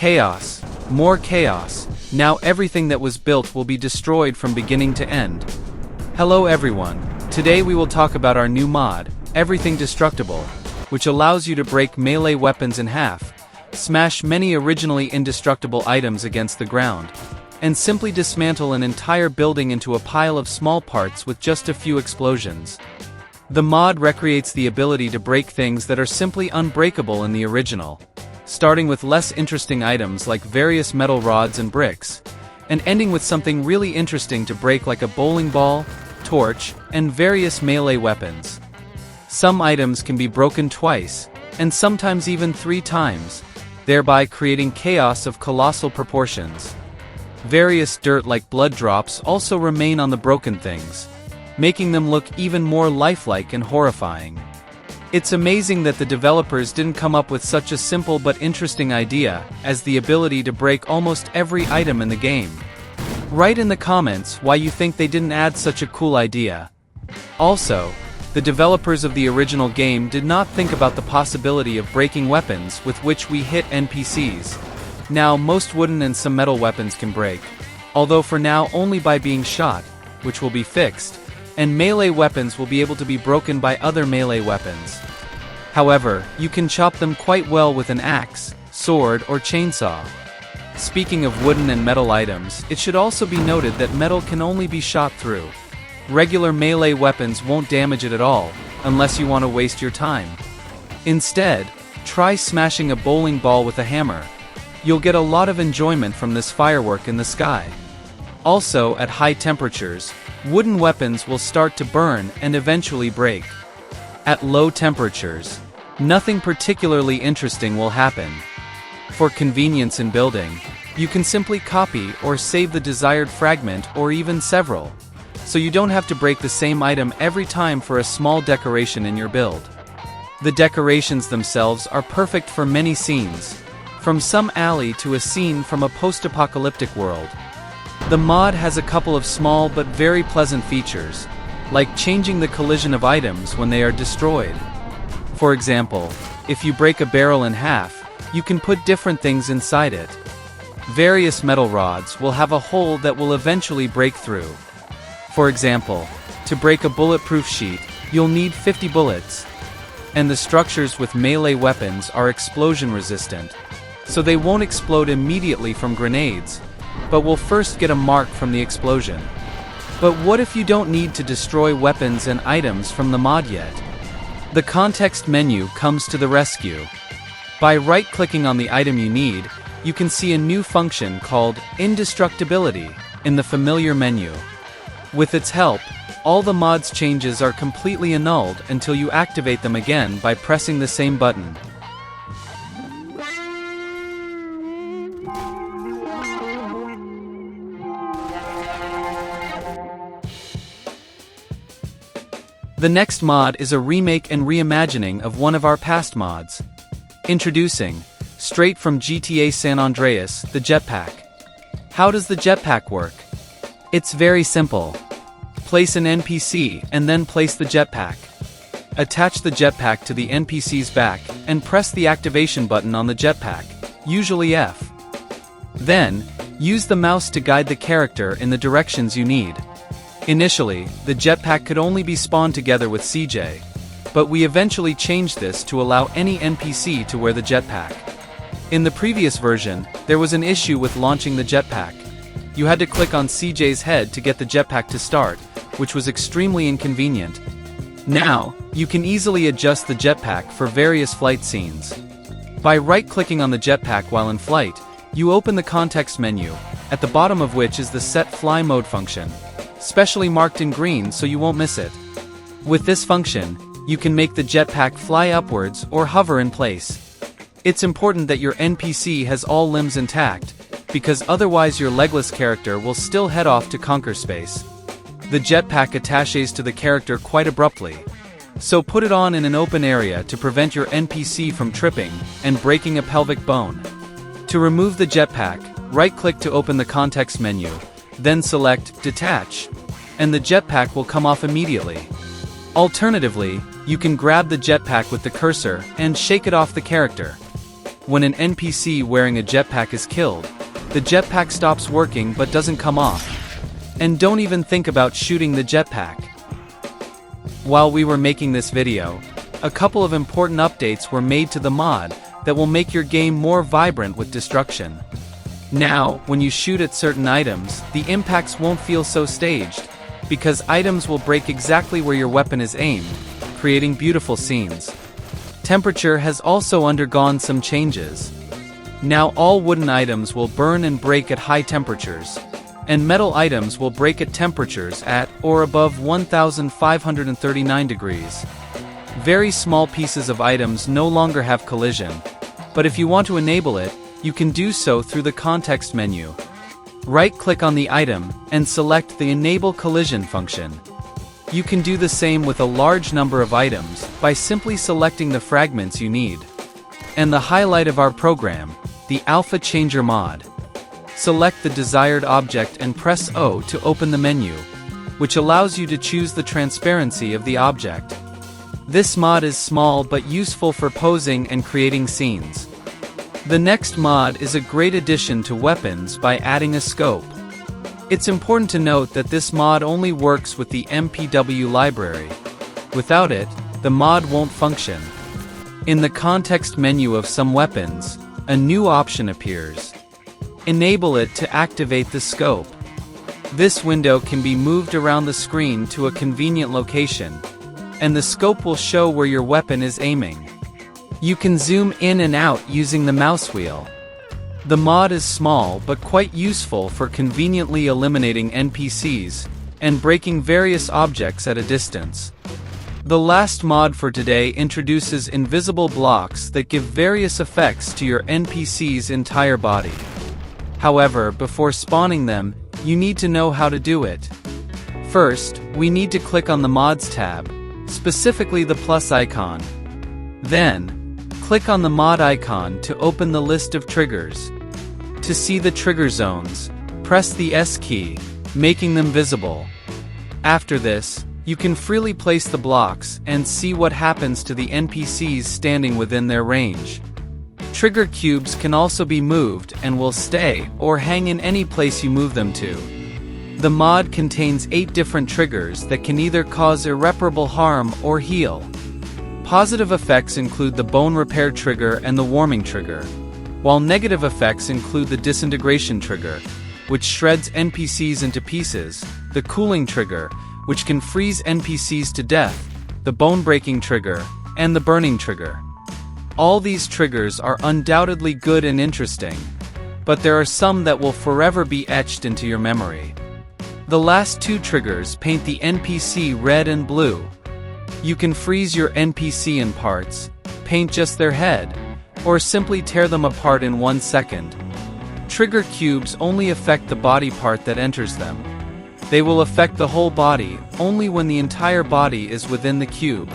Chaos. More chaos. Now everything that was built will be destroyed from beginning to end. Hello everyone. Today we will talk about our new mod, Everything Destructible, which allows you to break melee weapons in half, smash many originally indestructible items against the ground, and simply dismantle an entire building into a pile of small parts with just a few explosions. The mod recreates the ability to break things that are simply unbreakable in the original, starting with less interesting items like various metal rods and bricks, and ending with something really interesting to break like a bowling ball, torch, and various melee weapons. Some items can be broken twice, and sometimes even 3 times, thereby creating chaos of colossal proportions. Various dirt like blood drops also remain on the broken things, making them look even more lifelike and horrifying. It's amazing that the developers didn't come up with such a simple but interesting idea as the ability to break almost every item in the game. Write in the comments why you think they didn't add such a cool idea. Also, the developers of the original game did not think about the possibility of breaking weapons with which we hit NPCs. Now most wooden and some metal weapons can break, although for now only by being shot, which will be fixed, and melee weapons will be able to be broken by other melee weapons. However, you can chop them quite well with an axe, sword, or chainsaw. Speaking of wooden and metal items, it should also be noted that metal can only be shot through. Regular melee weapons won't damage it at all, unless you want to waste your time. Instead, try smashing a bowling ball with a hammer. You'll get a lot of enjoyment from this firework in the sky. Also, at high temperatures, wooden weapons will start to burn and eventually break. At low temperatures, nothing particularly interesting will happen. For convenience in building, you can simply copy or save the desired fragment or even several, so you don't have to break the same item every time for a small decoration in your build. The decorations themselves are perfect for many scenes, from some alley to a scene from a post-apocalyptic world. The mod has a couple of small but very pleasant features, like changing the collision of items when they are destroyed. For example, if you break a barrel in half, you can put different things inside it. Various metal rods will have a hole that will eventually break through. For example, to break a bulletproof sheet, you'll need 50 bullets. And the structures with melee weapons are explosion resistant, so they won't explode immediately from grenades, but will first get a mark from the explosion. But what if you don't need to destroy weapons and items from the mod yet? The context menu comes to the rescue. By right-clicking on the item you need, you can see a new function called Indestructibility in the familiar menu. With its help, all the mod's changes are completely annulled until you activate them again by pressing the same button. The next mod is a remake and reimagining of one of our past mods. Introducing, straight from GTA San Andreas, the jetpack. How does the jetpack work? It's very simple. Place an NPC and then place the jetpack. Attach the jetpack to the NPC's back and press the activation button on the jetpack, usually F. Then, use the mouse to guide the character in the directions you need. Initially, the jetpack could only be spawned together with CJ, but we eventually changed this to allow any NPC to wear the jetpack. In the previous version, there was an issue with launching the jetpack. You had to click on CJ's head to get the jetpack to start, which was extremely inconvenient. Now, you can easily adjust the jetpack for various flight scenes. By right-clicking on the jetpack while in flight, you open the context menu, at the bottom of which is the Set Fly Mode function, specially marked in green so you won't miss it. With this function, you can make the jetpack fly upwards or hover in place. It's important that your NPC has all limbs intact, because otherwise your legless character will still head off to conquer space. The jetpack attaches to the character quite abruptly, so put it on in an open area to prevent your NPC from tripping and breaking a pelvic bone. To remove the jetpack, right-click to open the context menu, then select Detach, and the jetpack will come off immediately. Alternatively, you can grab the jetpack with the cursor and shake it off the character. when an NPC wearing a jetpack is killed, the jetpack stops working but doesn't come off. And don't even think about shooting the jetpack. While we were making this video, a couple of important updates were made to the mod that will make your game more vibrant with destruction. Now, when you shoot at certain items, the impacts won't feel so staged, because items will break exactly where your weapon is aimed, creating beautiful scenes. Temperature has also undergone some changes. Now all wooden items will burn and break at high temperatures, and metal items will break at temperatures at or above 1539 degrees. Very small pieces of items no longer have collision, but if you want to enable it, you can do so through the context menu. Right-click on the item and select the Enable Collision function. You can do the same with a large number of items by simply selecting the fragments you need. And the highlight of our program, the Alpha Changer mod. Select the desired object and press O to open the menu, which allows you to choose the transparency of the object. This mod is small but useful for posing and creating scenes. The next mod is a great addition to weapons by adding a scope. It's important to note that this mod only works with the MPW library. Without it, the mod won't function. In the context menu of some weapons, a new option appears. Enable it to activate the scope. This window can be moved around the screen to a convenient location, and the scope will show where your weapon is aiming. You can zoom in and out using the mouse wheel. The mod is small but quite useful for conveniently eliminating NPCs and breaking various objects at a distance. The last mod for today introduces invisible blocks that give various effects to your NPC's entire body. However, before spawning them, you need to know how to do it. First, we need to click on the Mods tab, specifically the plus icon. Then, click on the mod icon to open the list of triggers. To see the trigger zones, press the S key, making them visible. After this, you can freely place the blocks and see what happens to the NPCs standing within their range. Trigger cubes can also be moved and will stay or hang in any place you move them to. The mod contains 8 different triggers that can either cause irreparable harm or heal. Positive effects include the bone repair trigger and the warming trigger, while negative effects include the disintegration trigger, which shreds NPCs into pieces, the cooling trigger, which can freeze NPCs to death, the bone-breaking trigger, and the burning trigger. All these triggers are undoubtedly good and interesting, but there are some that will forever be etched into your memory. The last 2 triggers paint the NPC red and blue. You can freeze your NPC in parts, paint just their head, or simply tear them apart in 1 second. Trigger cubes only affect the body part that enters them. They will affect the whole body only when the entire body is within the cube.